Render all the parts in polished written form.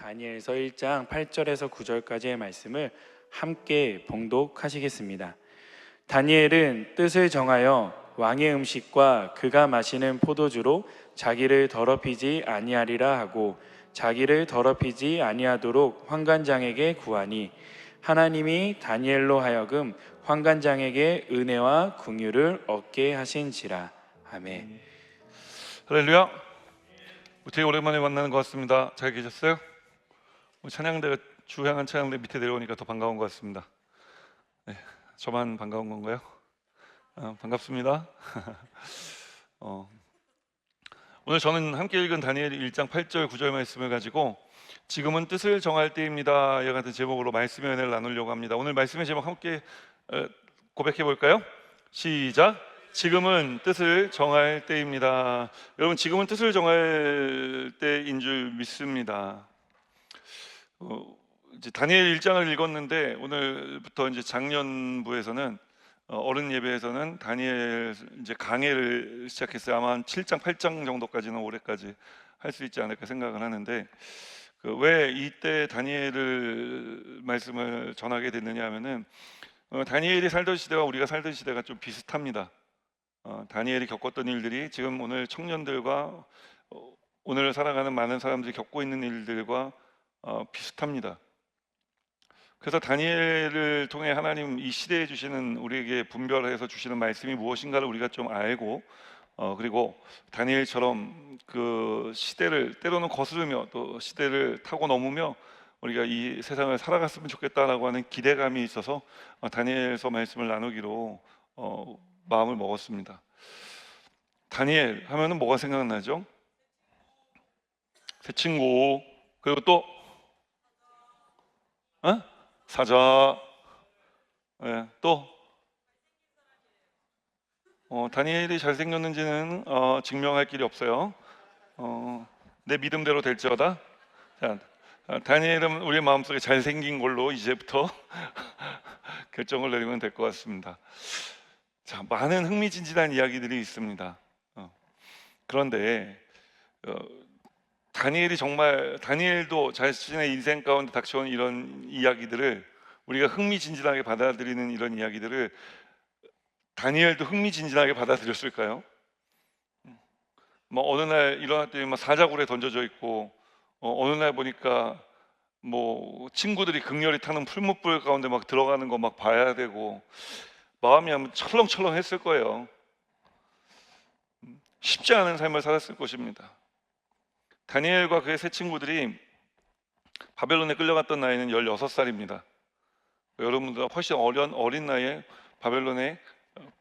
다니엘서 1장 8절에서 9절까지의 말씀을 함께 봉독하시겠습니다. 다니엘은 뜻을 정하여 왕의 음식과 그가 마시는 포도주로 자기를 더럽히지 아니하리라 하고 자기를 더럽히지 아니하도록 환관장에게 구하니 하나님이 다니엘로 하여금 환관장에게 은혜와 긍휼을 얻게 하신지라. 아멘. 할렐루야. 되게 오랜만에 만나는 것 같습니다. 잘 계셨어요? 찬양대가 주향한 찬양대 밑에 내려오니까 더 반가운 것 같습니다. 네, 저만 반가운 건가요? 반갑습니다. 오늘 저는 함께 읽은 다니엘 1장 8절 9절 말씀을 가지고 지금은 뜻을 정할 때입니다 이와 같은 제목으로 말씀의 은혜를 나누려고 합니다. 오늘 말씀의 제목 함께 고백해 볼까요? 시작. 지금은 뜻을 정할 때입니다. 여러분, 지금은 뜻을 정할 때인 줄 믿습니다. 이제 다니엘 1장을 읽었는데 오늘부터 이제 작년부에서는 어른 예배에서는 다니엘 이제 강해를 시작했어요. 아마 한 7장 8장 정도까지는 올해까지 할 수 있지 않을까 생각을 하는데, 왜 이때 다니엘을 말씀을 전하게 됐느냐 하면은 다니엘이 살던 시대와 우리가 살던 시대가 좀 비슷합니다. 다니엘이 겪었던 일들이 지금 오늘 청년들과 오늘 살아가는 많은 사람들이 겪고 있는 일들과 비슷합니다. 그래서 다니엘을 통해 하나님 이 시대에 주시는, 우리에게 분별해서 주시는 말씀이 무엇인가를 우리가 좀 알고, 그리고 다니엘처럼 그 시대를 때로는 거스르며 또 시대를 타고 넘으며 우리가 이 세상을 살아갔으면 좋겠다라고 하는 기대감이 있어서 다니엘서 말씀을 나누기로 마음을 먹었습니다. 다니엘 하면은 뭐가 생각나죠? 새 친구, 그리고 또 사자, 또 다니엘이 잘생겼는지는 증명할 길이 없어요. 내 믿음대로 될지어다. 자, 다니엘은 우리 마음속에 잘생긴 걸로 이제부터 결정을 내리면 될 것 같습니다. 자, 많은 흥미진진한 이야기들이 있습니다. 그런데 다니엘도 자신의 인생 가운데 닥쳐온 이런 이야기들을, 우리가 흥미진진하게 받아들이는 이런 이야기들을 다니엘도 흥미진진하게 받아들였을까요? 뭐 어느 날 일어났더니 막 사자굴에 던져져 있고, 어느 날 보니까 뭐 친구들이 극렬히 타는 풀무불 가운데 막 들어가는 거 막 봐야 되고, 마음이 아마 철렁철렁 했을 거예요. 쉽지 않은 삶을 살았을 것입니다. 다니엘과 그의 세 친구들이 바벨론에 끌려갔던 나이는 16살입니다. 여러분들보다 훨씬 어린 나이에 바벨론에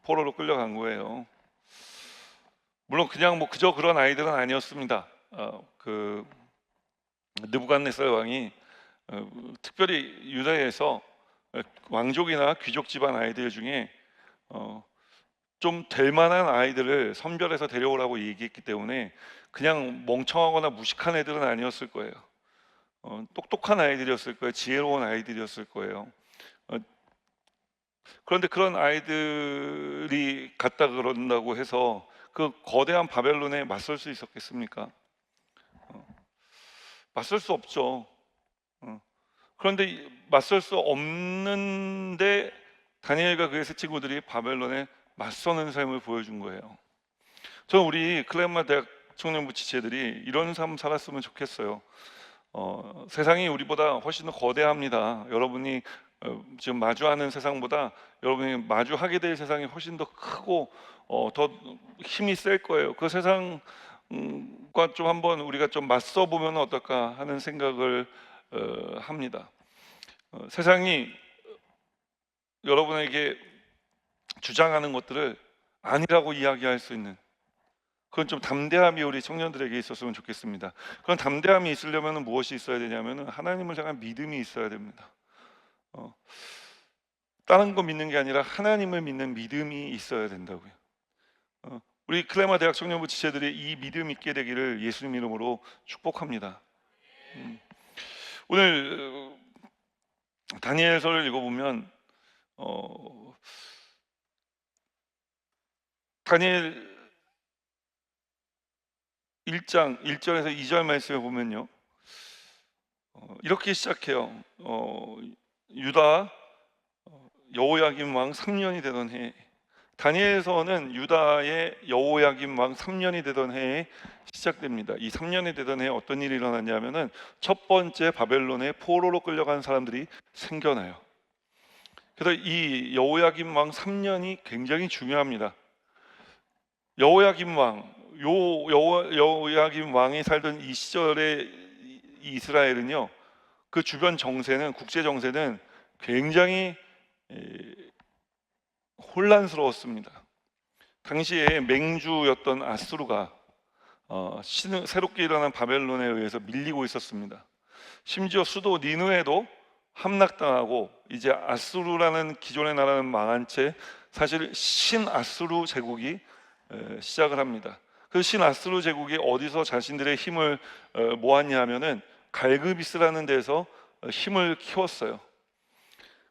포로로 끌려간 거예요. 물론 그냥 뭐 그저 그런 아이들은 아니었습니다. 그 느부갓네살 왕이 특별히 유다에서 왕족이나 귀족 집안 아이들 중에 좀 될 만한 아이들을 선별해서 데려오라고 얘기했기 때문에 그냥 멍청하거나 무식한 애들은 아니었을 거예요. 똑똑한 아이들이었을 거예요. 지혜로운 아이들이었을 거예요. 그런데 그런 아이들이 갔다 그런다고 해서 그 거대한 바벨론에 맞설 수 있었겠습니까? 맞설 수 없죠. 그런데 맞설 수 없는데 다니엘과 그의 세 친구들이 바벨론에 맞서는 삶을 보여준 거예요. 저는 우리 클레마 대학 청년부 지체들이 이런 삶 살았으면 좋겠어요. 세상이 우리보다 훨씬 더 거대합니다. 여러분이 지금 마주하는 세상보다 여러분이 마주하게 될 세상이 훨씬 더 크고 더 힘이 셀 거예요. 그 세상과 좀 한번 우리가 좀 맞서 보면 어떨까 하는 생각을 합니다. 세상이 여러분에게 주장하는 것들을 아니라고 이야기할 수 있는 그런 좀 담대함이 우리 청년들에게 있었으면 좋겠습니다. 그런 담대함이 있으려면 무엇이 있어야 되냐면 하나님을 향한 믿음이 있어야 됩니다. 다른 거 믿는 게 아니라 하나님을 믿는 믿음이 있어야 된다고요. 우리 클레마 대학 청년부 지체들이 이 믿음 있게 되기를 예수님 이름으로 축복합니다. 오늘 다니엘서를 읽어보면 다니엘 1장 1절에서 2절 말씀에 보면요, 이렇게 시작해요. 유다 여호야김 왕 3년이 되던 해, 다니엘서는 유다의 여호야김 왕 3년이 되던 해에 시작됩니다. 이 3년이 되던 해에 어떤 일이 일어났냐면은 첫 번째 바벨론의 포로로 끌려간 사람들이 생겨나요. 그래서 이 여호야김 왕 3년이 굉장히 중요합니다. 여호야김 왕, 여호야김 왕이 살던 이 시절의 이 이스라엘은요, 그 주변 정세는, 국제 정세는 굉장히 혼란스러웠습니다. 당시에 맹주였던 아수르가 새롭게 일어난 바벨론에 의해서 밀리고 있었습니다. 심지어 수도 니느웨도 함락당하고 이제 아수르라는 기존의 나라는 망한 채 사실 신아수르 제국이 시작을 합니다. 그 신아수르 제국이 어디서 자신들의 힘을 모았냐 하면은 갈그미스라는 데서 힘을 키웠어요.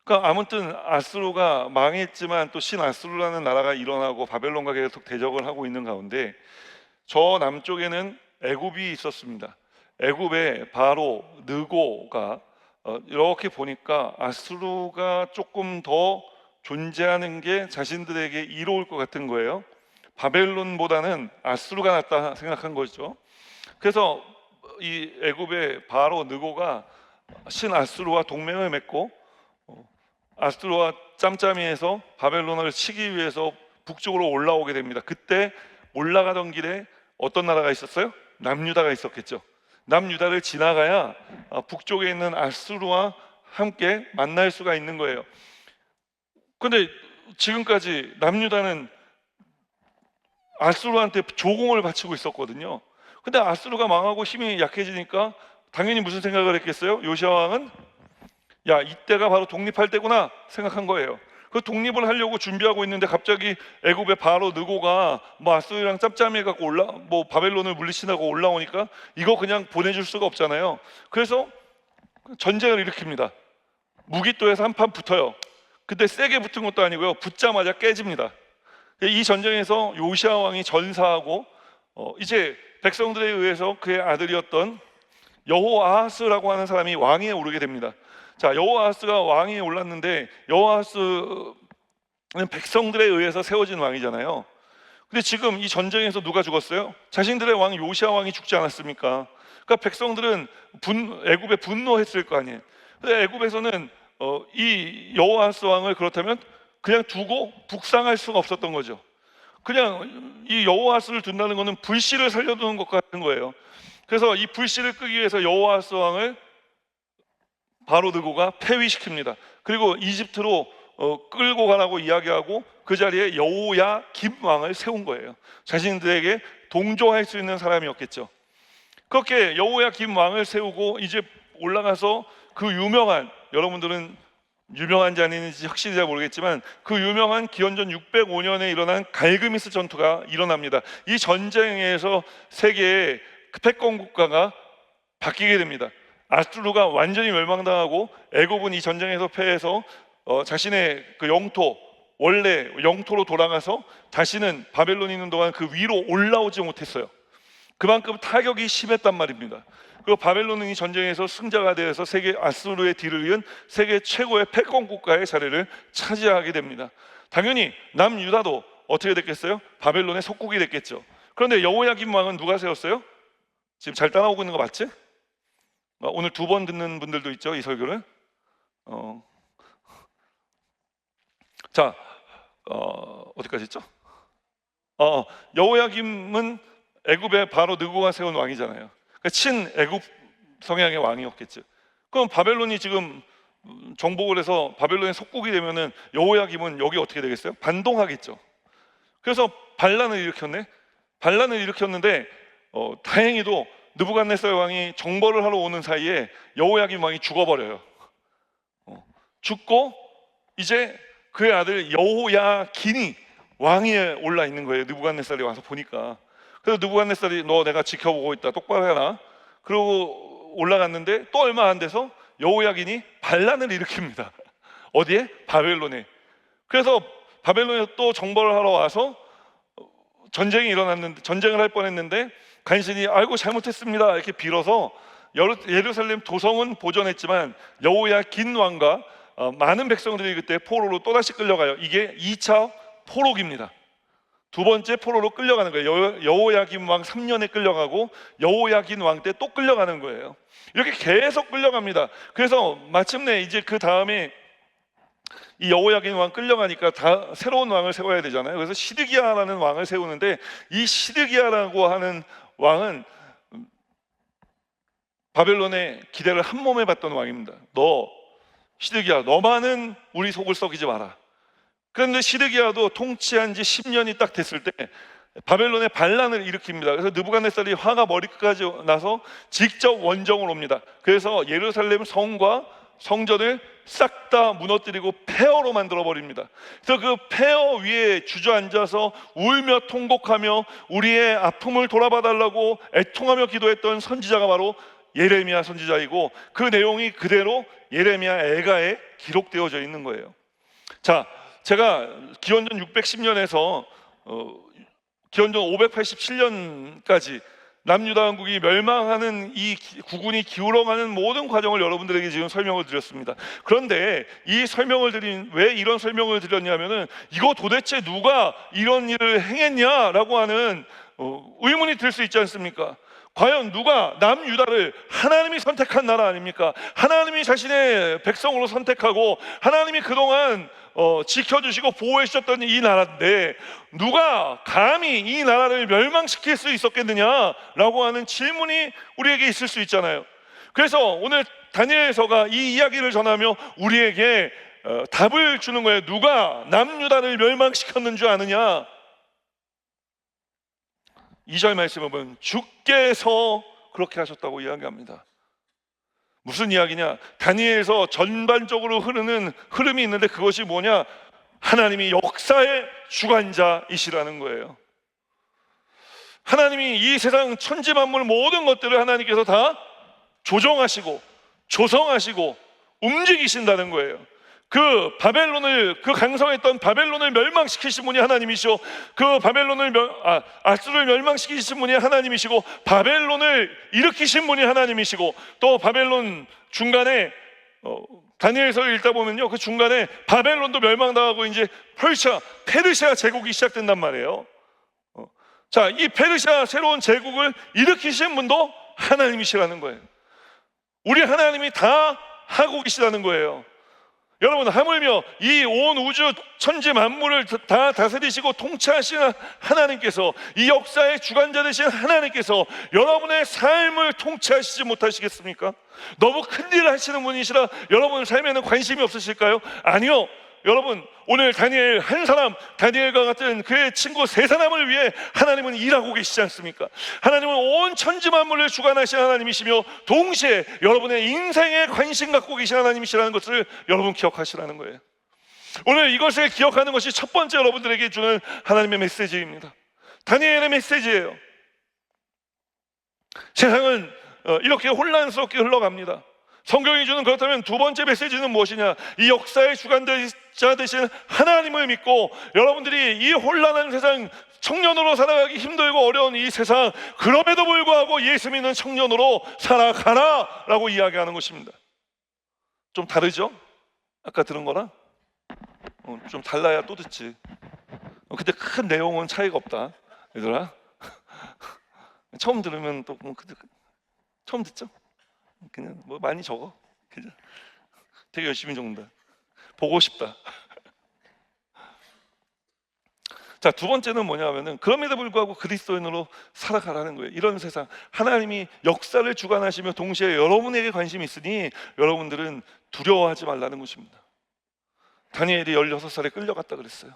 그러니까 아무튼 아수르가 망했지만 또 신아수르라는 나라가 일어나고 바벨론과 계속 대적을 하고 있는 가운데 저 남쪽에는 애굽이 있었습니다. 애굽의 바로 느고가 이렇게 보니까 아수르가 조금 더 존재하는 게 자신들에게 이로울 것 같은 거예요. 바벨론보다는 아수르가 낫다 생각한 거죠. 그래서 이 애굽의 바로 느고가 신아수르와 동맹을 맺고 아수르와 짬짬이해서 바벨론을 치기 위해서 북쪽으로 올라오게 됩니다. 그때 올라가던 길에 어떤 나라가 있었어요? 남유다가 있었겠죠. 남유다를 지나가야 북쪽에 있는 아수르와 함께 만날 수가 있는 거예요. 근데 지금까지 남유다는 아수르한테 조공을 바치고 있었거든요. 근데 아수르가 망하고 힘이 약해지니까 당연히 무슨 생각을 했겠어요? 요시야 왕은 야, 이때가 바로 독립할 때구나 생각한 거예요. 그 독립을 하려고 준비하고 있는데 갑자기 애굽의 바로 느고가 뭐 아수르랑 짭짬이 갖고 뭐 바벨론을 물리친다고 올라오니까 이거 그냥 보내줄 수가 없잖아요. 그래서 전쟁을 일으킵니다. 무기또에서 한판 붙어요. 근데 세게 붙은 것도 아니고요, 붙자마자 깨집니다. 이 전쟁에서 요시야 왕이 전사하고 이제 백성들에 의해서 그의 아들이었던 여호아하스라고 하는 사람이 왕위에 오르게 됩니다. 자, 여호아하스가 왕위에 올랐는데 여호아하스는 백성들에 의해서 세워진 왕이잖아요. 근데 지금 이 전쟁에서 누가 죽었어요? 자신들의 왕 요시야 왕이 죽지 않았습니까? 그러니까 백성들은 애굽에 분노했을 거 아니에요. 근데 애굽에서는 이 여호아하스 왕을 그렇다면 그냥 두고 북상할 수가 없었던 거죠. 그냥 이 여호아하스를 둔다는 것은 불씨를 살려두는 것 같은 거예요. 그래서 이 불씨를 끄기 위해서 여호아하스 왕을 바로 느고가 폐위시킵니다. 그리고 이집트로 끌고 가라고 이야기하고 그 자리에 여호야김 왕을 세운 거예요. 자신들에게 동조할 수 있는 사람이었겠죠. 그렇게 여호야김 왕을 세우고 이제 올라가서 그 유명한, 여러분들은 유명한지 아닌지 확실히 잘 모르겠지만 그 유명한 기원전 605년에 일어난 갈그미스 전투가 일어납니다. 이 전쟁에서 세계의 패권 국가가 바뀌게 됩니다. 아수르가 완전히 멸망당하고 애굽은 이 전쟁에서 패해서 자신의 그 영토, 원래 영토로 돌아가서 다시는 바벨론이 있는 동안 그 위로 올라오지 못했어요. 그만큼 타격이 심했단 말입니다. 그리고 바벨론은 이 전쟁에서 승자가 되어서 세계 아수르의 뒤를 이은 세계 최고의 패권 국가의 자리를 차지하게 됩니다. 당연히 남유다도 어떻게 됐겠어요? 바벨론의 속국이 됐겠죠. 그런데 여호야김 왕은 누가 세웠어요? 지금 잘 따라오고 있는 거 맞지? 오늘 2번 듣는 분들도 있죠, 이 설교를. 자, 어디까지 있죠? 여호야김은 애굽의 바로 느고가 세운 왕이잖아요. 그러니까 친 애굽 성향의 왕이었겠죠. 그럼 바벨론이 지금 정복을 해서 바벨론의 속국이 되면은 여호야김은 여기 어떻게 되겠어요? 반동하겠죠. 그래서 반란을 일으켰네. 반란을 일으켰는데 다행히도 느부갓네살 왕이 정벌을 하러 오는 사이에 여호야김 왕이 죽어버려요. 죽고 이제 그의 아들 여호야긴이 왕위에 올라 있는 거예요. 느부갓네살이 와서 보니까. 그래서 느부갓네살이 너 내가 지켜보고 있다, 똑바로 해라. 그러고 올라갔는데 또 얼마 안 돼서 여호야긴이 반란을 일으킵니다. 어디에? 바벨론에. 그래서 바벨론에서 또 정벌을 하러 와서 전쟁이 일어났는데, 전쟁을 할 뻔했는데 간신히 아이고 잘못했습니다 이렇게 빌어서 예루살렘 도성은 보존했지만 여호야긴 왕과 많은 백성들이 그때 포로로 또다시 끌려가요. 이게 2차 포로기입니다. 두 번째 포로로 끌려가는 거예요. 여호야긴 왕 3년에 끌려가고 여호야긴 왕 때 또 끌려가는 거예요. 이렇게 계속 끌려갑니다. 그래서 마침내 이제 그 다음에 이 여호야긴 왕 끌려가니까 다 새로운 왕을 세워야 되잖아요. 그래서 시드기야라는 왕을 세우는데, 이 시드기야라고 하는 왕은 바벨론의 기대를 한 몸에 받던 왕입니다. 시드기야, 너만은 우리 속을 썩이지 마라. 그런데 시드기야도 통치한 지 10년이 딱 됐을 때 바벨론의 반란을 일으킵니다. 그래서 느부갓네살이 화가 머리끝까지 나서 직접 원정을 옵니다. 그래서 예루살렘 성과 성전을 싹 다 무너뜨리고 폐허로 만들어 버립니다. 그래서 그 폐허 위에 주저앉아서 울며 통곡하며 우리의 아픔을 돌아봐 달라고 애통하며 기도했던 선지자가 바로 예레미야 선지자이고, 그 내용이 그대로 예레미야 애가에 기록되어져 있는 거예요. 자, 제가 기원전 610년에서 기원전 587년까지 남유다 왕국이 멸망하는 이 국운이 기울어가는 모든 과정을 여러분들에게 지금 설명을 드렸습니다. 그런데 이 설명을 왜 이런 설명을 드렸냐면은, 이거 도대체 누가 이런 일을 행했냐라고 하는 의문이 들 수 있지 않습니까? 과연 누가 남유다를, 하나님이 선택한 나라 아닙니까? 하나님이 자신의 백성으로 선택하고 하나님이 그동안 지켜주시고 보호해 주셨던 이 나라인데, 누가 감히 이 나라를 멸망시킬 수 있었겠느냐라고 하는 질문이 우리에게 있을 수 있잖아요. 그래서 오늘 다니엘서가 이 이야기를 전하며 우리에게 답을 주는 거예요. 누가 남유다를 멸망시켰는 줄 아느냐? 2절 말씀을 보면 주께서 그렇게 하셨다고 이야기합니다. 무슨 이야기냐? 다니엘서 전반적으로 흐르는 흐름이 있는데, 그것이 뭐냐? 하나님이 역사의 주관자이시라는 거예요. 하나님이 이 세상 천지 만물 모든 것들을 하나님께서 다 조정하시고 조성하시고 움직이신다는 거예요. 그 강성했던 바벨론을 멸망시키신 분이 하나님이시고, 그 아수를 멸망시키신 분이 하나님이시고, 바벨론을 일으키신 분이 하나님이시고, 또 바벨론 중간에 다니엘서를 읽다 보면요, 그 중간에 바벨론도 멸망당하고 이제 페르시아 제국이 시작된단 말이에요. 자, 이 페르시아 새로운 제국을 일으키신 분도 하나님이시라는 거예요. 우리 하나님이 다 하고 계시다는 거예요. 여러분, 하물며 이 온 우주 천지 만물을 다 다스리시고 통치하시는 하나님께서, 이 역사의 주관자 되신 하나님께서 여러분의 삶을 통치하시지 못하시겠습니까? 너무 큰일을 하시는 분이시라 여러분 삶에는 관심이 없으실까요? 아니요. 여러분, 오늘 다니엘 한 사람, 다니엘과 같은 그의 친구 세 사람을 위해 하나님은 일하고 계시지 않습니까? 하나님은 온 천지 만물을 주관하신 하나님이시며, 동시에 여러분의 인생에 관심 갖고 계신 하나님이시라는 것을 여러분 기억하시라는 거예요. 오늘 이것을 기억하는 것이 첫 번째 여러분들에게 주는 하나님의 메시지입니다. 다니엘의 메시지예요. 세상은 이렇게 혼란스럽게 흘러갑니다. 성경이 주는, 그렇다면 두 번째 메시지는 무엇이냐? 이 역사의 주관자 되신 하나님을 믿고 여러분들이 이 혼란한 세상, 청년으로 살아가기 힘들고 어려운 이 세상, 그럼에도 불구하고 예수 믿는 청년으로 살아가라 라고 이야기하는 것입니다. 좀 다르죠? 아까 들은 거랑 좀 달라야 또 듣지. 근데 큰 내용은 차이가 없다, 얘들아. 처음 들으면 또 처음 듣죠? 그냥 뭐 많이 적어. 그죠? 되게 열심히 적는다. 보고 싶다. 자, 두 번째는 뭐냐면은, 그럼에도 불구하고 그리스도인으로 살아가라는 거예요. 이런 세상, 하나님이 역사를 주관하시며 동시에 여러분에게 관심이 있으니 여러분들은 두려워하지 말라는 것입니다. 다니엘이 16살에 끌려갔다 그랬어요.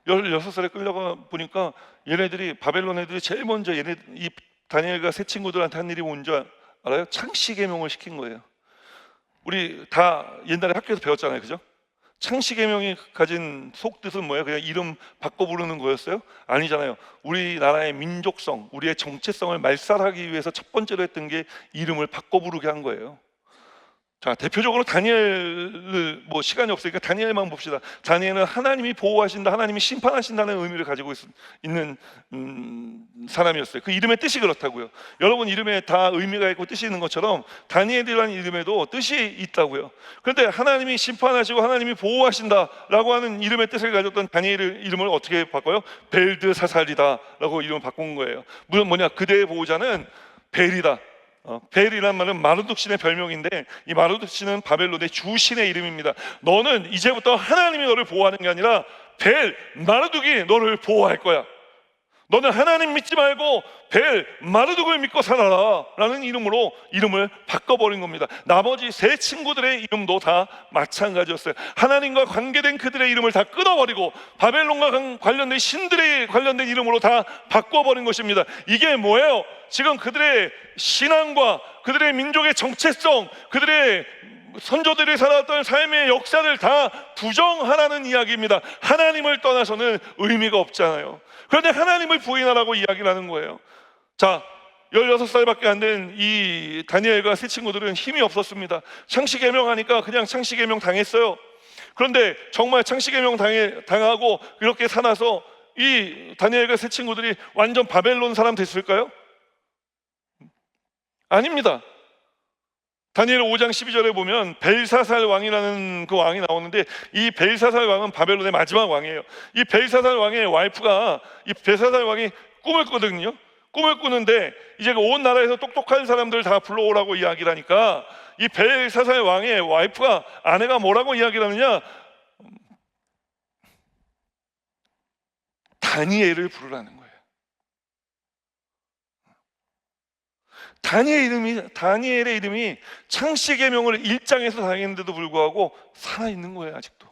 16살에 끌려가 보니까 얘네들이, 바벨론 애들이 제일 먼저 이 다니엘과 세 친구들한테 한 일이 뭔지 알아요? 창시계명을 시킨 거예요. 우리 다 옛날에 학교에서 배웠잖아요, 그죠? 창시계명이 가진 속뜻은 뭐예요? 그냥 이름 바꿔 부르는 거였어요? 아니잖아요. 우리나라의 민족성, 우리의 정체성을 말살하기 위해서 첫 번째로 했던 게 이름을 바꿔 부르게 한 거예요. 자, 대표적으로 다니엘을 시간이 없으니까 다니엘만 봅시다. 다니엘은 하나님이 보호하신다, 하나님이 심판하신다는 의미를 가지고 있는 사람이었어요. 그 이름의 뜻이 그렇다고요. 여러분 이름에 다 의미가 있고 뜻이 있는 것처럼 다니엘이라는 이름에도 뜻이 있다고요. 그런데 하나님이 심판하시고 하나님이 보호하신다라고 하는 이름의 뜻을 가졌던 다니엘의 이름을 어떻게 바꿔요? 벨드사살이다라고 이름을 바꾼 거예요. 물론 그대의 보호자는 벨이다. 벨이란 말은 마르둑 신의 별명인데, 이 마르둑 신은 바벨론의 주신의 이름입니다. 너는 이제부터 하나님이 너를 보호하는 게 아니라 벨 마르둑이 너를 보호할 거야. 너는 하나님 믿지 말고 벨 마르둑을 믿고 살아라 라는 이름으로 이름을 바꿔버린 겁니다. 나머지 세 친구들의 이름도 다 마찬가지였어요. 하나님과 관계된 그들의 이름을 다 끊어버리고 바벨론과 관련된 신들의 관련된 이름으로 다 바꿔버린 것입니다. 이게 뭐예요? 지금 그들의 신앙과 그들의 민족의 정체성, 그들의 선조들이 살아왔던 삶의 역사를 다 부정하라는 이야기입니다. 하나님을 떠나서는 의미가 없잖아요. 그런데 하나님을 부인하라고 이야기를 하는 거예요. 자, 16살밖에 안 된 이 다니엘과 세 친구들은 힘이 없었습니다. 창시개명 하니까 그냥 창시개명 당했어요. 그런데 정말 창시개명 당하고 이렇게 살아서 이 다니엘과 세 친구들이 완전 바벨론 사람 됐을까요? 아닙니다. 다니엘 5장 12절에 보면 벨사살 왕이라는 그 왕이 나오는데, 이 벨사살 왕은 바벨론의 마지막 왕이에요. 이 벨사살 왕의 와이프가, 이 벨사살 왕이 꿈을 꾸거든요. 꿈을 꾸는데 이제 온 나라에서 똑똑한 사람들 다 불러오라고 이야기를 하니까 이 벨사살 왕의 와이프가, 아내가 뭐라고 이야기를 하느냐, 다니엘을 부르라는 거예요. 다니엘의 이름이 창시개명을 1장에서 당했는데도 불구하고 살아있는 거예요. 아직도.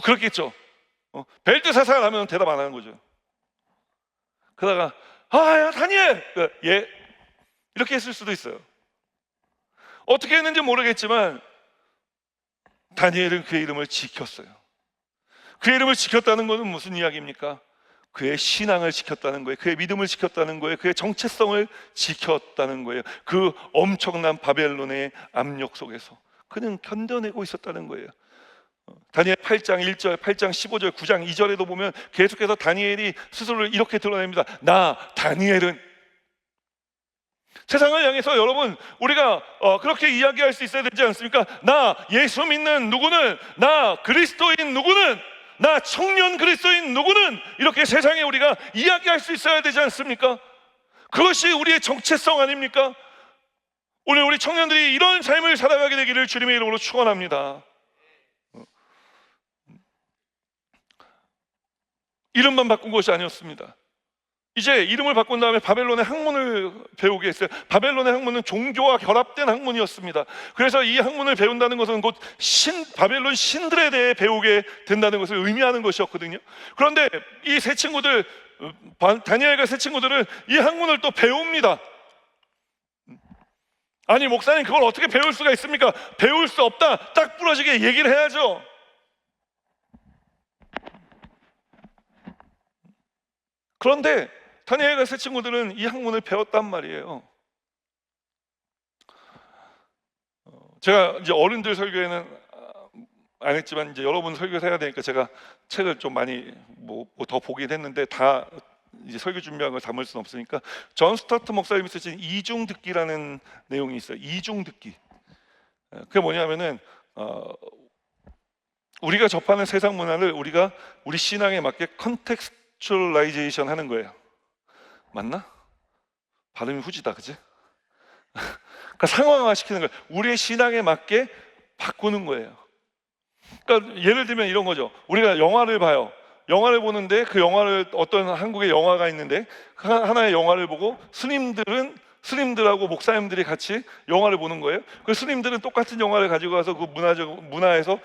그렇겠죠. 벨드사살 하면 대답 안 하는 거죠. 그러다가 야 다니엘, 예, 이렇게 했을 수도 있어요. 어떻게 했는지 모르겠지만 다니엘은 그의 이름을 지켰어요. 그의 이름을 지켰다는 것은 무슨 이야기입니까? 그의 신앙을 지켰다는 거예요. 그의 믿음을 지켰다는 거예요. 그의 정체성을 지켰다는 거예요. 그 엄청난 바벨론의 압력 속에서 그는 견뎌내고 있었다는 거예요. 다니엘 8장 1절, 8장 15절, 9장 2절에도 보면 계속해서 다니엘이 스스로를 이렇게 드러냅니다. 나 다니엘은, 세상을 향해서 여러분 우리가 그렇게 이야기할 수 있어야 되지 않습니까? 나 예수 믿는 누구는, 나 그리스도인 누구는, 나 청년 그리스도인 누구는, 이렇게 세상에 우리가 이야기할 수 있어야 되지 않습니까? 그것이 우리의 정체성 아닙니까? 오늘 우리 청년들이 이런 삶을 살아가게 되기를 주님의 이름으로 축원합니다. 이름만 바꾼 것이 아니었습니다. 이제 이름을 바꾼 다음에 바벨론의 학문을 배우게 했어요. 바벨론의 학문은 종교와 결합된 학문이었습니다. 그래서 이 학문을 배운다는 것은 곧 바벨론 신들에 대해 배우게 된다는 것을 의미하는 것이었거든요. 그런데 이 세 친구들, 다니엘과 세 친구들은 이 학문을 또 배웁니다. 아니 목사님, 그걸 어떻게 배울 수가 있습니까? 배울 수 없다, 딱 부러지게 얘기를 해야죠. 그런데 다니엘과 세 친구들은 이 학문을 배웠단 말이에요. 제가 이제 어른들 설교에는 안 했지만 이제 여러분 설교를 해야 되니까 제가 책을 좀 많이 더 보긴 했는데 다 이제 설교 준비한 걸 담을 수는 없으니까 존 스타트 목사님이 쓰신 이중듣기라는 내용이 있어요. 이중듣기. 그게 뭐냐면은 우리가 접하는 세상 문화를 우리가 우리 신앙에 맞게 컨텍스츄얼라이제이션 하는 거예요. 맞나? 발음이 후지다, 그치? 그러니까 상황화 시키는 거예요. 우리의 신앙에 맞게 바꾸는 거예요. 그러니까 예를 들면 이런 거죠. 우리가 영화를 봐요. 영화를 보는데 그 영화를, 어떤 한국의 영화가 있는데 하나의 영화를 보고 스님들하고 목사님들이 같이 영화를 보는 거예요. 그 스님들은 똑같은 영화를 가지고 와서 그 문화에서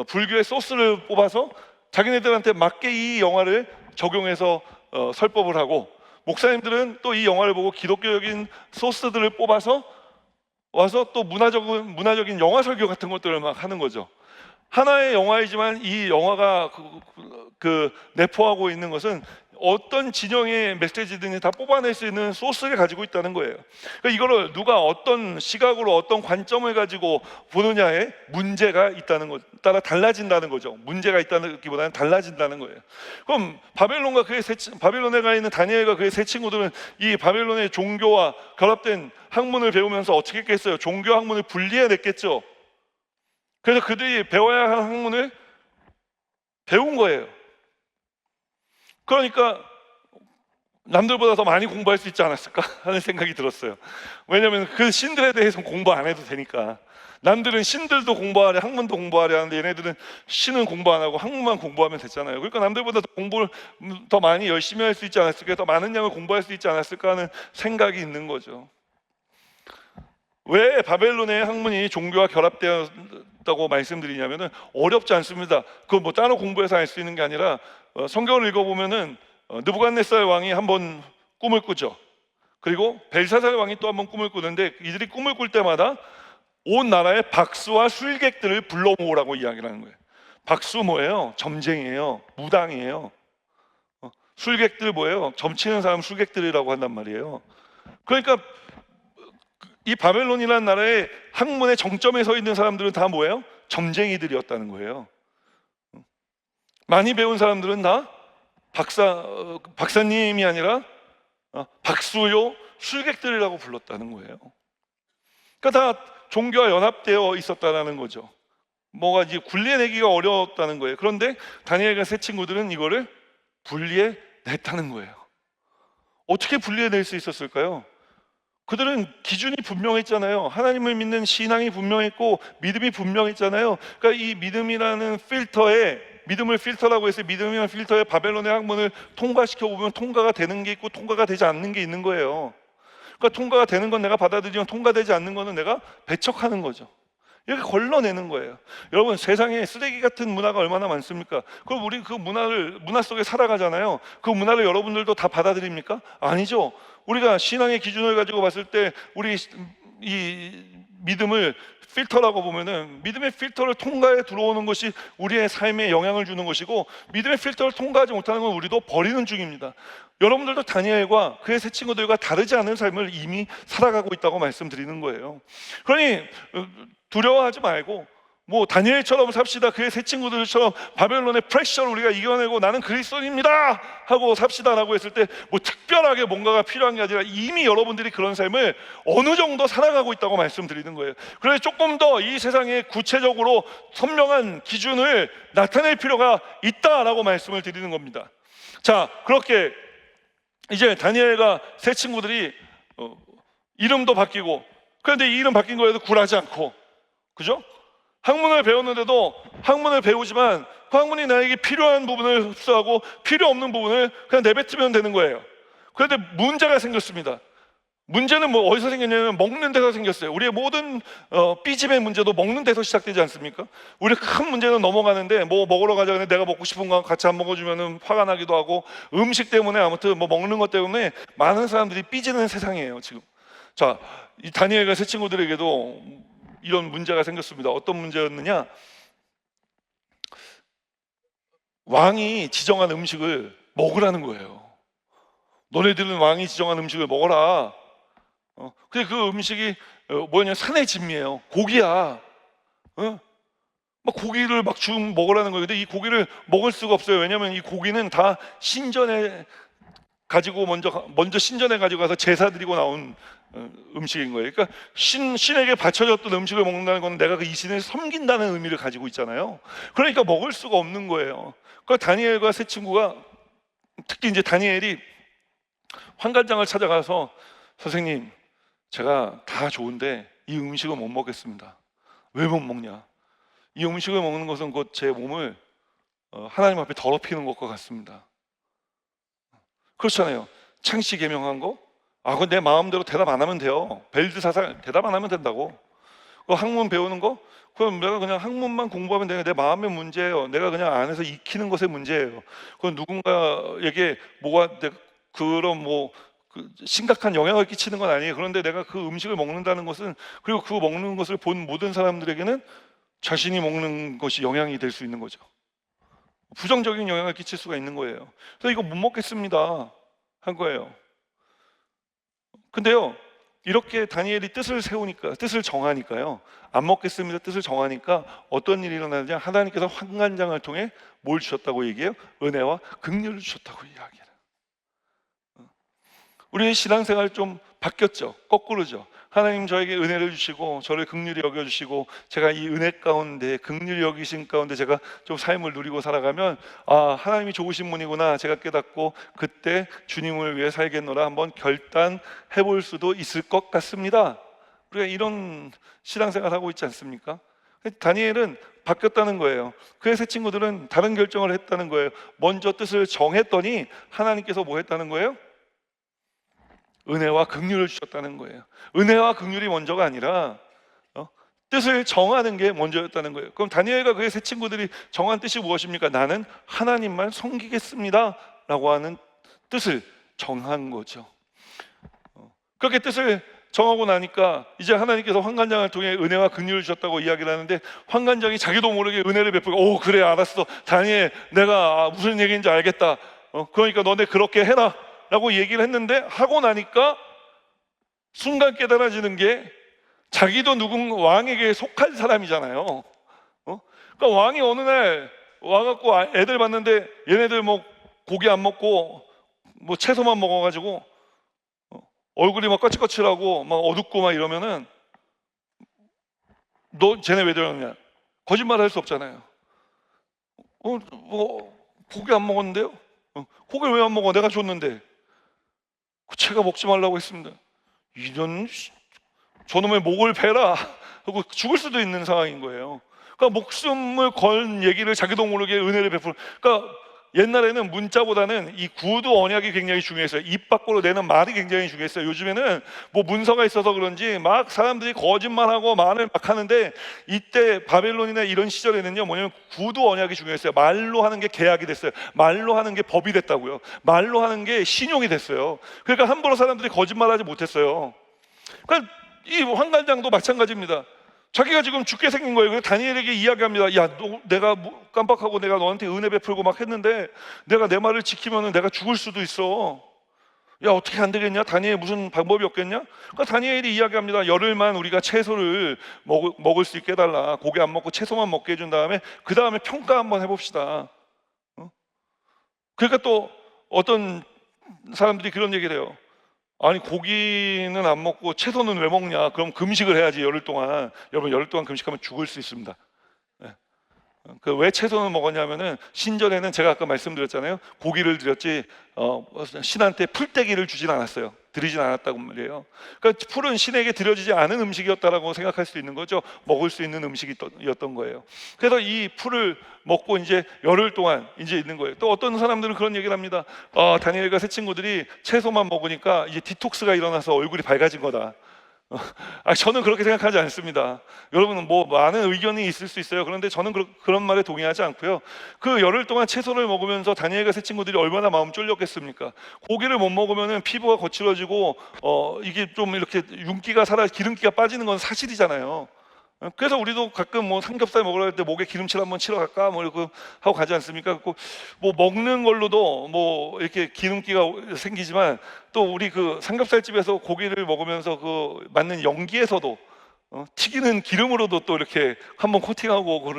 불교의 소스를 뽑아서 자기네들한테 맞게 이 영화를 적용해서 설법을 하고, 목사님들은 또 이 영화를 보고 기독교적인 소스들을 뽑아서 와서 또 문화적인 영화 설교 같은 것들을 막 하는 거죠. 하나의 영화이지만 이 영화가 내포하고 있는 것은 어떤 진영의 메시지든지 다 뽑아낼 수 있는 소스를 가지고 있다는 거예요. 그러니까 이거를 누가 어떤 시각으로 어떤 관점을 가지고 보느냐에 문제가 있다는 것 따라 달라진다는 거죠. 문제가 있다는 기보다는 달라진다는 거예요. 그럼 바벨론에 가 있는 다니엘과 그의 세 친구들은 이 바벨론의 종교와 결합된 학문을 배우면서 어떻게 했겠어요? 종교 학문을 분리해냈겠죠. 그래서 그들이 배워야 할 학문을 배운 거예요. 그러니까 남들보다 더 많이 공부할 수 있지 않았을까 하는 생각이 들었어요. 왜냐하면 그 신들에 대해서 공부 안 해도 되니까. 남들은 신들도 공부하려, 학문도 공부하려 하는데 얘네들은 신은 공부 안 하고 학문만 공부하면 됐잖아요. 그러니까 남들보다 더 공부를 더 많이 열심히 할 수 있지 않았을까, 더 많은 양을 공부할 수 있지 않았을까 하는 생각이 있는 거죠. 왜 바벨론의 학문이 종교와 결합되었다고 말씀드리냐면은 어렵지 않습니다. 그거 뭐 따로 공부해서 알 수 있는 게 아니라 성경을 읽어보면은 느부갓네살 왕이 한번 꿈을 꾸죠. 그리고 벨사살 왕이 또 한번 꿈을 꾸는데 이들이 꿈을 꿀 때마다 온 나라의 박수와 술객들을 불러 모으라고 이야기를 하는 거예요. 박수 뭐예요? 점쟁이에요. 무당이에요. 술객들 뭐예요? 점치는 사람 술객들이라고 한단 말이에요. 그러니까 이 바벨론이라는 나라의 학문의 정점에 서 있는 사람들은 다 뭐예요? 점쟁이들이었다는 거예요. 많이 배운 사람들은 다 박사님이 아니라 박수요 술객들이라고 불렀다는 거예요. 그러니까 다 종교와 연합되어 있었다는 거죠. 뭐가 이제 분리해내기가 어려웠다는 거예요. 그런데 다니엘과 세 친구들은 이거를 분리해냈다는 거예요. 어떻게 분리해낼 수 있었을까요? 그들은 기준이 분명했잖아요. 하나님을 믿는 신앙이 분명했고 믿음이 분명했잖아요. 그러니까 이 믿음이라는 믿음을 필터라고 해서 믿음이라는 필터에 바벨론의 학문을 통과시켜 보면 통과가 되는 게 있고 통과가 되지 않는 게 있는 거예요. 그러니까 통과가 되는 건 내가 받아들이면 통과되지 않는 거는 내가 배척하는 거죠. 이렇게 걸러내는 거예요. 여러분, 세상에 쓰레기 같은 문화가 얼마나 많습니까? 그럼 우리 그 문화 속에 살아가잖아요. 그 문화를 여러분들도 다 받아들입니까? 아니죠. 우리가 신앙의 기준을 가지고 봤을 때 우리 이 믿음을 필터라고 보면은 믿음의 필터를 통과해 들어오는 것이 우리의 삶에 영향을 주는 것이고 믿음의 필터를 통과하지 못하는 건 우리도 버리는 중입니다. 여러분들도 다니엘과 그의 세 친구들과 다르지 않은 삶을 이미 살아가고 있다고 말씀드리는 거예요. 그러니 두려워하지 말고 뭐 다니엘처럼 삽시다. 그의 세 친구들처럼 바벨론의 프레셔를 우리가 이겨내고 나는 그리스도인입니다 하고 삽시다라고 했을 때 뭐 특별하게 뭔가가 필요한 게 아니라 이미 여러분들이 그런 삶을 어느 정도 살아가고 있다고 말씀드리는 거예요. 그래서 조금 더 이 세상에 구체적으로 선명한 기준을 나타낼 필요가 있다라고 말씀을 드리는 겁니다. 자, 그렇게 이제 다니엘과 세 친구들이 이름도 바뀌고, 그런데 이 이름 바뀐 거에도 굴하지 않고, 그죠? 학문을 배웠는데도 학문을 배우지만 그 학문이 나에게 필요한 부분을 흡수하고 필요 없는 부분을 그냥 내뱉으면 되는 거예요. 그런데 문제가 생겼습니다. 문제는 뭐 어디서 생겼냐면 먹는 데서 생겼어요. 우리의 모든 삐짐의 문제도 먹는 데서 시작되지 않습니까? 우리 큰 문제는 넘어가는데 뭐 먹으러 가자 근데 내가 먹고 싶은 거 같이 안 먹어주면 화가 나기도 하고 음식 때문에 아무튼 뭐 먹는 것 때문에 많은 사람들이 삐지는 세상이에요 지금. 자, 이 다니엘과 세 친구들에게도 이런 문제가 생겼습니다. 어떤 문제였느냐? 왕이 지정한 음식을 먹으라는 거예요. 너네들은 왕이 지정한 음식을 먹어라. 근데 그 음식이 뭐냐? 산의 진미예요. 고기야. 막 고기를 막 먹으라는 거예요. 근데 이 고기를 먹을 수가 없어요. 왜냐하면 이 고기는 다 신전에 가지고 먼저 신전에 가지고 가서 제사 드리고 나온 음식인 거예요. 그러니까 신에게 바쳐졌던 음식을 먹는다는 건 내가 그 이 신을 섬긴다는 의미를 가지고 있잖아요. 그러니까 먹을 수가 없는 거예요. 그러니까 다니엘과 세 친구가, 특히 이제 다니엘이 환관장을 찾아가서 선생님, 제가 다 좋은데 이 음식은 못 먹겠습니다. 왜 못 먹냐? 이 음식을 먹는 것은 곧 제 몸을 하나님 앞에 더럽히는 것과 같습니다. 그렇잖아요. 창씨 계명한 거, 그건 내 마음대로 대답 안 하면 돼요. 벨드사살 대답 안 하면 된다고. 그 학문 배우는 거, 그럼 내가 그냥 학문만 공부하면 되는 내 마음의 문제예요. 내가 그냥 안에서 익히는 것의 문제예요. 그건 누군가에게 그런 심각한 영향을 끼치는 건 아니에요. 그런데 내가 그 음식을 먹는다는 것은, 그리고 그 먹는 것을 본 모든 사람들에게는 자신이 먹는 것이 영향이 될 수 있는 거죠. 부정적인 영향을 끼칠 수가 있는 거예요. 그래서 이거 못 먹겠습니다 한 거예요. 근데요, 이렇게 다니엘이 뜻을 정하니까요, 안 먹겠습니다 뜻을 정하니까 어떤 일이 일어나느냐, 하나님께서 환관장을 통해 뭘 주셨다고 얘기해요? 은혜와 긍휼을 주셨다고 이야기해요. 우리의 신앙생활 좀 바뀌었죠. 거꾸로죠. 하나님 저에게 은혜를 주시고 저를 긍휼히 여겨주시고 제가 이 은혜 가운데, 긍휼히 여기신 가운데 제가 좀 삶을 누리고 살아가면, 아, 하나님이 좋으신 분이구나 제가 깨닫고 그때 주님을 위해 살겠노라 한번 결단해 볼 수도 있을 것 같습니다. 우리가 이런 신앙생활 하고 있지 않습니까? 다니엘은 바뀌었다는 거예요. 그의 세 친구들은 다른 결정을 했다는 거예요. 먼저 뜻을 정했더니 하나님께서 뭐 했다는 거예요? 은혜와 긍휼을 주셨다는 거예요. 은혜와 긍휼이 먼저가 아니라 뜻을 정하는 게 먼저였다는 거예요. 그럼 다니엘과 그의 세 친구들이 정한 뜻이 무엇입니까? 나는 하나님만 섬기겠습니다 라고 하는 뜻을 정한 거죠. 그렇게 뜻을 정하고 나니까 이제 하나님께서 환관장을 통해 은혜와 긍휼을 주셨다고 이야기를 하는데, 환관장이 자기도 모르게 은혜를 베풀고, 오 그래 알았어 다니엘, 내가 무슨 얘기인지 알겠다, 그러니까 너네 그렇게 해라 라고 얘기를 했는데, 하고 나니까 순간 깨달아지는 게 자기도 누군 왕에게 속한 사람이잖아요. 그러니까 왕이 어느 날 와갖고 애들 봤는데 얘네들 뭐 고기 안 먹고 뭐 채소만 먹어가지고 얼굴이 막 거칠거칠하고 막 어둡고 막 이러면은, 너 쟤네 왜 저러냐? 거짓말 할 수 없잖아요. 뭐 고기 안 먹었는데요? 고기를 왜 안 먹어? 내가 줬는데. 제가 먹지 말라고 했습니다. 이런 저놈의 목을 베라 하고 죽을 수도 있는 상황인 거예요. 그러니까 목숨을 건 얘기를 자기도 모르게 은혜를 베풀. 그러니까 옛날에는 문자보다는 이 구두 언약이 굉장히 중요했어요. 입 밖으로 내는 말이 굉장히 중요했어요. 요즘에는 뭐 문서가 있어서 그런지 막 사람들이 거짓말하고 말을 막 하는데, 이때 바벨론이나 이런 시절에는요, 뭐냐면 구두 언약이 중요했어요. 말로 하는 게 계약이 됐어요. 말로 하는 게 법이 됐다고요. 말로 하는 게 신용이 됐어요. 그러니까 함부로 사람들이 거짓말하지 못했어요. 그러니까 이 환관장도 마찬가지입니다. 자기가 지금 죽게 생긴 거예요. 그래서 다니엘에게 이야기합니다. 야, 내가 깜빡하고 내가 너한테 은혜 베풀고 막 했는데 내가 내 말을 지키면 내가 죽을 수도 있어. 야, 어떻게 안 되겠냐? 다니엘 무슨 방법이 없겠냐? 그러니까 다니엘이 이야기합니다. 열흘만 우리가 채소를 먹을 수 있게 해달라. 고기 안 먹고 채소만 먹게 해준 다음에 그 다음에 평가 한번 해봅시다. 그러니까 또 어떤 사람들이 그런 얘기를 해요. 아니 고기는 안 먹고 채소는 왜 먹냐? 그럼 금식을 해야지 열흘 동안. 여러분 열흘 동안 금식하면 죽을 수 있습니다. 그 왜 채소는 먹었냐면은, 신전에는 제가 아까 말씀드렸잖아요. 고기를 드렸지 신한테 풀떼기를 주진 않았어요. 드리진 않았다고 말이에요. 그러니까 풀은 신에게 드려지지 않은 음식이었다라고 생각할 수 있는 거죠. 먹을 수 있는 음식이었던 거예요. 그래서 이 풀을 먹고 이제 열흘 동안 이제 있는 거예요. 또 어떤 사람들은 그런 얘기를 합니다. 다니엘과 새 친구들이 채소만 먹으니까 이제 디톡스가 일어나서 얼굴이 밝아진 거다. 저는 그렇게 생각하지 않습니다. 여러분은 뭐 많은 의견이 있을 수 있어요. 그런데 저는 그런 말에 동의하지 않고요. 그 열흘 동안 채소를 먹으면서 다니엘과 새 친구들이 얼마나 마음 쫄렸겠습니까? 고기를 못 먹으면 피부가 거칠어지고 이게 좀 이렇게 윤기가 살아 기름기가 빠지는 건 사실이잖아요. 그래서 우리도 가끔 뭐 삼겹살 먹으러 갈 때 목에 기름칠 한번 치러 갈까 뭐 이렇게 하고 가지 않습니까? 뭐 먹는 걸로도 뭐 이렇게 기름기가 생기지만, 또 우리 그 삼겹살집에서 고기를 먹으면서 그 맞는 연기에서도 튀기는 기름으로도 또 이렇게 한번 코팅하고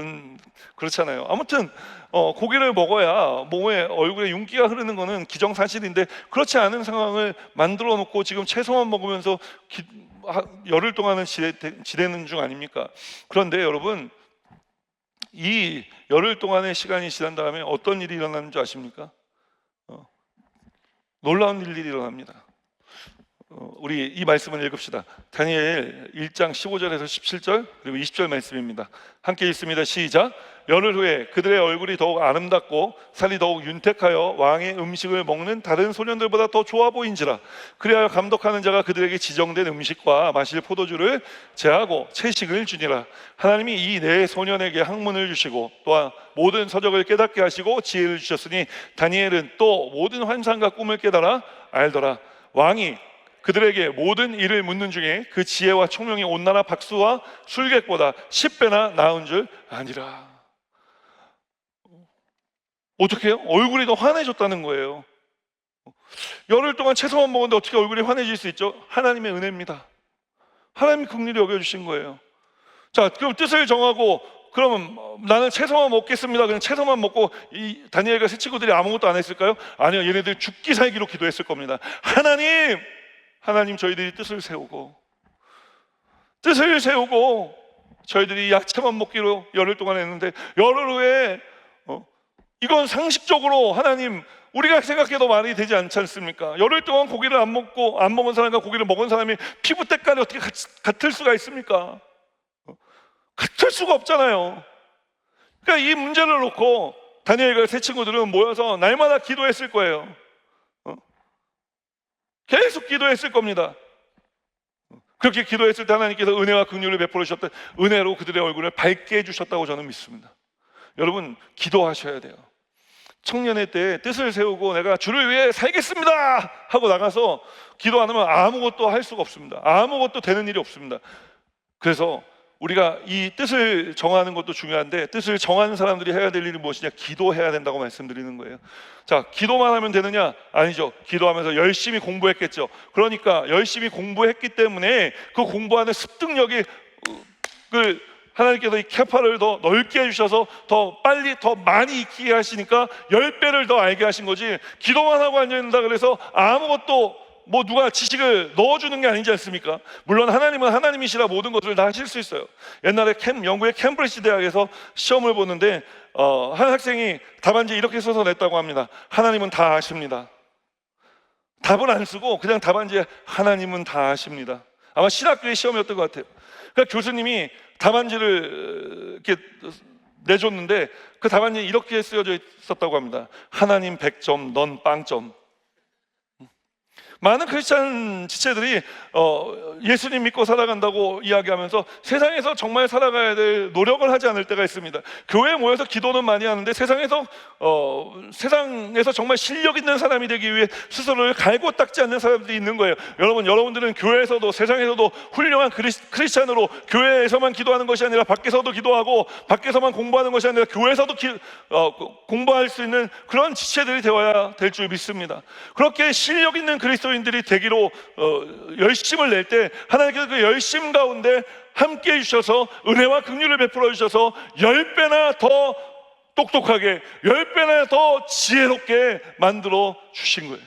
그렇잖아요. 아무튼 고기를 먹어야 몸에 얼굴에 윤기가 흐르는 거는 기정사실인데, 그렇지 않은 상황을 만들어 놓고 지금 채소만 먹으면서 열흘 동안은 지내는 중 아닙니까? 그런데 여러분, 이 열흘 동안의 시간이 지난 다음에 어떤 일이 일어나는 줄 아십니까? 놀라운 일들이 일어납니다. 우리 이 말씀을 읽읍시다. 다니엘 1장 15절에서 17절 그리고 20절 말씀입니다. 함께 읽습니다. 시작. 열흘 후에 그들의 얼굴이 더욱 아름답고 살이 더욱 윤택하여 왕의 음식을 먹는 다른 소년들보다 더 좋아 보인지라. 그리하여 감독하는 자가 그들에게 지정된 음식과 마실 포도주를 제하고 채식을 주니라. 하나님이 이 네 소년에게 학문을 주시고 또한 모든 서적을 깨닫게 하시고 지혜를 주셨으니 다니엘은 또 모든 환상과 꿈을 깨달아 알더라. 왕이 그들에게 모든 일을 묻는 중에 그 지혜와 총명이 온나라 박수와 술객보다 10배나 나은 줄 아니라. 어떻게 해요? 얼굴이 더 환해졌다는 거예요. 열흘 동안 채소만 먹었는데 어떻게 얼굴이 환해질 수 있죠? 하나님의 은혜입니다. 하나님이 긍휼히 여겨주신 거예요. 자, 그럼 뜻을 정하고 그러면 나는 채소만 먹겠습니다. 그냥 채소만 먹고 이 다니엘과 세 친구들이 아무것도 안 했을까요? 아니요, 얘네들 죽기 살기로 기도했을 겁니다. 하나님 저희들이 뜻을 세우고 저희들이 야채만 먹기로 열흘 동안 했는데 열흘 후에 이건 상식적으로 하나님 우리가 생각해도 말이 되지 않지 않습니까? 열흘 동안 고기를 안 먹은 사람과 고기를 먹은 사람이 피부 때깔이 어떻게 같을 수가 있습니까? 같을 수가 없잖아요. 그러니까 이 문제를 놓고 다니엘과 세 친구들은 모여서 날마다 기도했을 거예요. 계속 기도했을 겁니다. 그렇게 기도했을 때 하나님께서 은혜와 긍휼을 베풀어 주셨던 은혜로 그들의 얼굴을 밝게 해주셨다고 저는 믿습니다. 여러분, 기도하셔야 돼요. 청년의 때 뜻을 세우고 내가 주를 위해 살겠습니다 하고 나가서 기도 안 하면 아무것도 할 수가 없습니다. 아무것도 되는 일이 없습니다. 그래서 우리가 이 뜻을 정하는 것도 중요한데 뜻을 정하는 사람들이 해야 될 일이 무엇이냐? 기도해야 된다고 말씀드리는 거예요. 자, 기도만 하면 되느냐? 아니죠. 기도하면서 열심히 공부했겠죠. 그러니까 열심히 공부했기 때문에 그 공부하는 습득력이 하나님께서 이 케파를 더 넓게 해주셔서 더 빨리 더 많이 익히게 하시니까 10배를 더 알게 하신 거지, 기도만 하고 앉아있는다 그래서 아무것도 누가 지식을 넣어주는 게 아니지 않습니까? 물론 하나님은 하나님이시라 모든 것을 다 하실 수 있어요. 옛날에 영국의 캠브리지 대학에서 시험을 보는데 한 학생이 답안지 이렇게 써서 냈다고 합니다. 하나님은 다 아십니다. 답을 안 쓰고 그냥 답안지에 하나님은 다 아십니다. 아마 신학교의 시험이었던 것 같아요. 그러니까 교수님이 답안지를 이렇게 내줬는데 그 답안지에 이렇게 쓰여져 있었다고 합니다. 하나님 100점, 넌 빵점. 많은 크리스찬 지체들이 예수님 믿고 살아간다고 이야기하면서 세상에서 정말 살아가야 될 노력을 하지 않을 때가 있습니다. 교회에 모여서 기도는 많이 하는데 세상에서 정말 실력 있는 사람이 되기 위해 스스로를 갈고 닦지 않는 사람들이 있는 거예요. 여러분들은 교회에서도 세상에서도 훌륭한 크리스찬으로 교회에서만 기도하는 것이 아니라 밖에서도 기도하고 밖에서만 공부하는 것이 아니라 교회에서도 공부할 수 있는 그런 지체들이 되어야 될 줄 믿습니다. 그렇게 실력 있는 그리스도인들이 되기로 열심을 낼 때 하나님께서 그 열심 가운데 함께 해주셔서 은혜와 긍휼을 베풀어 주셔서 10배나 더 똑똑하게 10배나 더 지혜롭게 만들어 주신 거예요.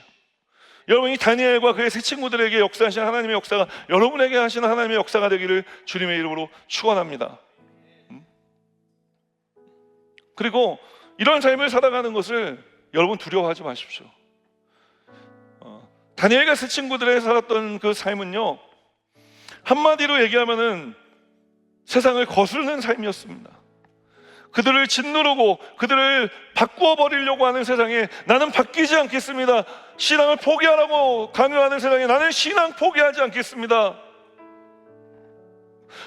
여러분이 다니엘과 그의 세 친구들에게 역사하신 하나님의 역사가 여러분에게 하시는 하나님의 역사가 되기를 주님의 이름으로 축원합니다. 그리고 이런 삶을 살아가는 것을 여러분 두려워하지 마십시오. 다니엘과 세 친구들의 살았던 그 삶은요, 한마디로 얘기하면은 세상을 거스르는 삶이었습니다. 그들을 짓누르고 그들을 바꾸어 버리려고 하는 세상에 나는 바뀌지 않겠습니다. 신앙을 포기하라고 강요하는 세상에 나는 신앙 포기하지 않겠습니다.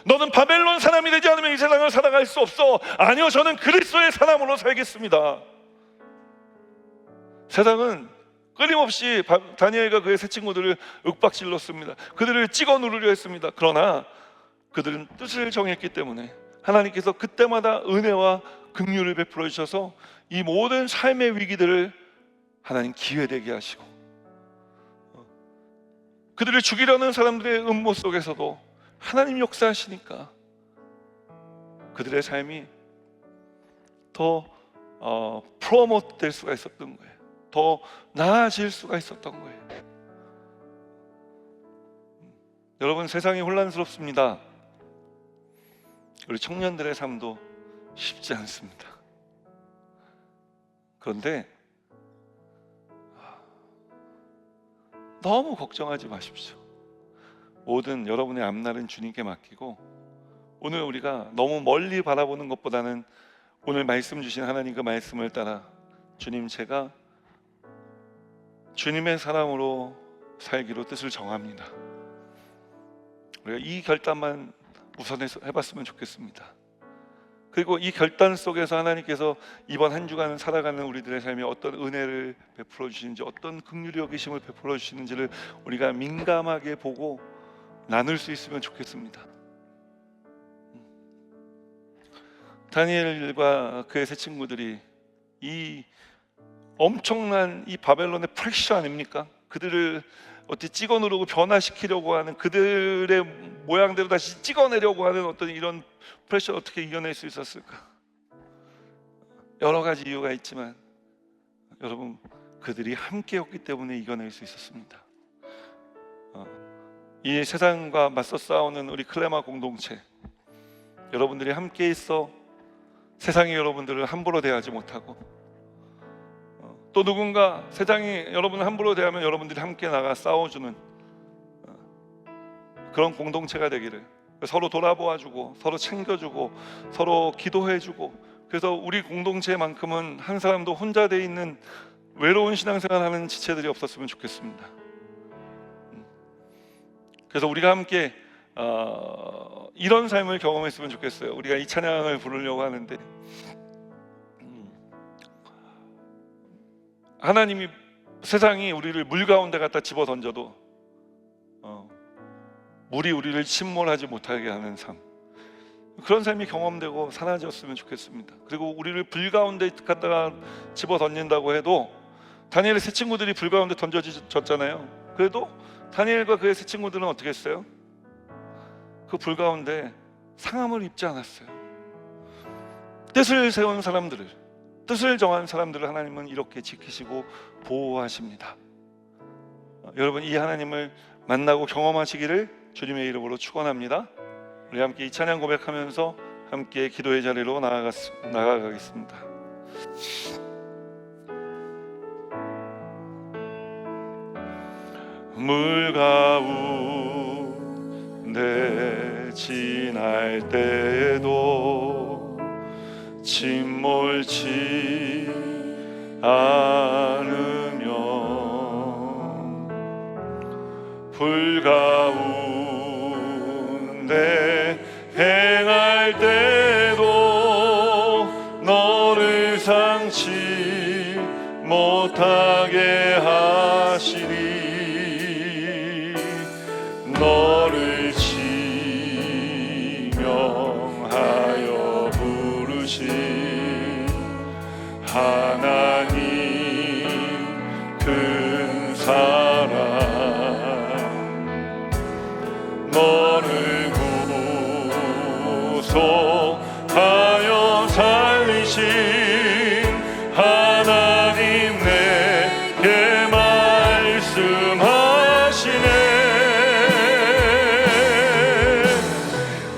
너는 바벨론 사람이 되지 않으면 이 세상을 살아갈 수 없어. 아니요, 저는 그리스도의 사람으로 살겠습니다. 세상은 끊임없이 다니엘과 그의 세 친구들을 윽박질렀습니다. 그들을 찍어 누르려 했습니다. 그러나 그들은 뜻을 정했기 때문에 하나님께서 그때마다 은혜와 긍휼을 베풀어 주셔서 이 모든 삶의 위기들을 하나님 기회되게 하시고, 그들을 죽이려는 사람들의 음모 속에서도 하나님 역사하시니까 그들의 삶이 더 프로모트 될 수가 있었던 거예요. 더 나아질 수가 있었던 거예요. 여러분, 세상이 혼란스럽습니다. 우리 청년들의 삶도 쉽지 않습니다. 그런데 너무 걱정하지 마십시오. 모든 여러분의 앞날은 주님께 맡기고, 오늘 우리가 너무 멀리 바라보는 것보다는 오늘 말씀 주신 하나님 그 말씀을 따라 주님, 제가 주님의 사람으로 살기로 뜻을 정합니다. 우리가 이 결단만 우선해서 해봤으면 좋겠습니다. 그리고 이 결단 속에서 하나님께서 이번 한 주간 살아가는 우리들의 삶에 어떤 은혜를 베풀어 주시는지, 어떤 긍휼히 여기심을 베풀어 주시는지를 우리가 민감하게 보고 나눌 수 있으면 좋겠습니다. 다니엘과 그의 세 친구들이 이 엄청난 이 바벨론의 프레셔 아닙니까? 그들을 어떻게 찍어 누르고 변화시키려고 하는, 그들의 모양대로 다시 찍어내려고 하는 어떤 이런 프레셔를 어떻게 이겨낼 수 있었을까? 여러 가지 이유가 있지만 여러분, 그들이 함께였기 때문에 이겨낼 수 있었습니다. 이 세상과 맞서 싸우는 우리 클레마 공동체, 여러분들이 함께 있어 세상이 여러분들을 함부로 대하지 못하고, 또 누군가 세상이 여러분을 함부로 대하면 여러분들이 함께 나가 싸워주는 그런 공동체가 되기를, 서로 돌아보아주고 서로 챙겨주고 서로 기도해주고, 그래서 우리 공동체만큼은 한 사람도 혼자 돼 있는 외로운 신앙생활하는 지체들이 없었으면 좋겠습니다. 그래서 우리가 함께 이런 삶을 경험했으면 좋겠어요. 우리가 이 찬양을 부르려고 하는데, 하나님이, 세상이 우리를 물 가운데 갖다 집어 던져도 물이 우리를 침몰하지 못하게 하는 삶, 그런 삶이 경험되고 사라졌으면 좋겠습니다. 그리고 우리를 불 가운데 갖다가 집어 던진다고 해도, 다니엘의 세 친구들이 불 가운데 던져졌잖아요. 그래도 다니엘과 그의 세 친구들은 어떻게 했어요? 그 불 가운데 상함을 입지 않았어요. 뜻을 세운 사람들을, 뜻을 정한 사람들을 하나님은 이렇게 지키시고 보호하십니다. 여러분, 이 하나님을 만나고 경험하시기를 주님의 이름으로 축원합니다. 우리 함께 이 찬양 고백하면서 함께 기도의 자리로 나아가겠습니다. 물 가운데 지날 때에도 침몰치 않으며, 불 가운데 행할 때도 너를 상치 못하게 하시리. 너를 지명하여 부르신 하나님 큰 사랑, 너를 구속하여 살리신 하나님 내게 말씀하시네.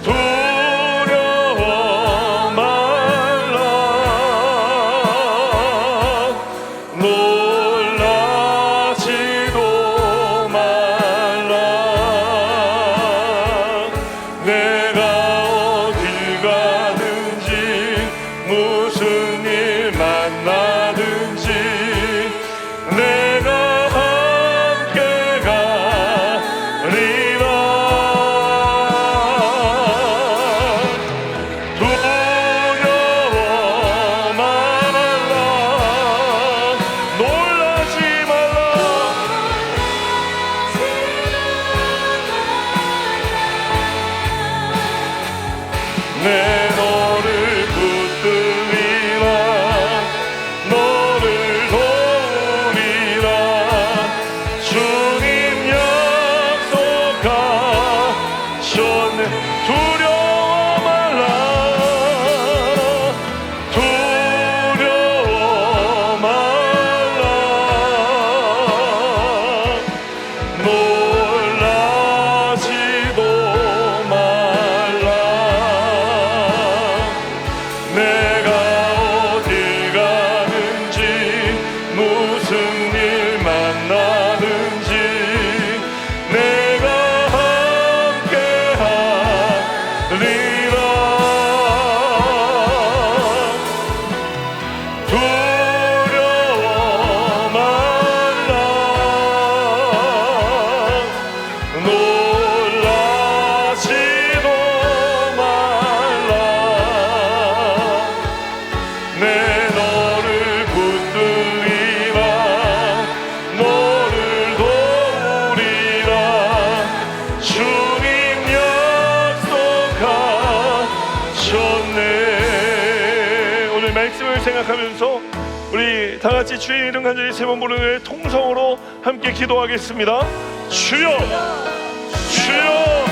두려워 말라, 놀라지도 말라. 내가 어딜 가든지 무슨 일 만나든지 내가 함께 가리라. 두려워 말라, 놀라지 말라. 내 너를 붙들리라, 너를 도우리라. 주님 약속하셨네. 두려워 말라, 두려워 말라. 놀라지도 말라. 내가 어딜 가든지 무슨 일 만나든지 내가 함께 하리라. 두려워 말라, 놀라지도 말라. 내 너를 붙들리라, 너를 도우리라. 주님 약속하셨네. 오늘 말씀을 생각하면서 우리 다 같이 주의 이름 간절히 세 번 부르는 통성으로 함께 기도하겠습니다. 주여, 주여.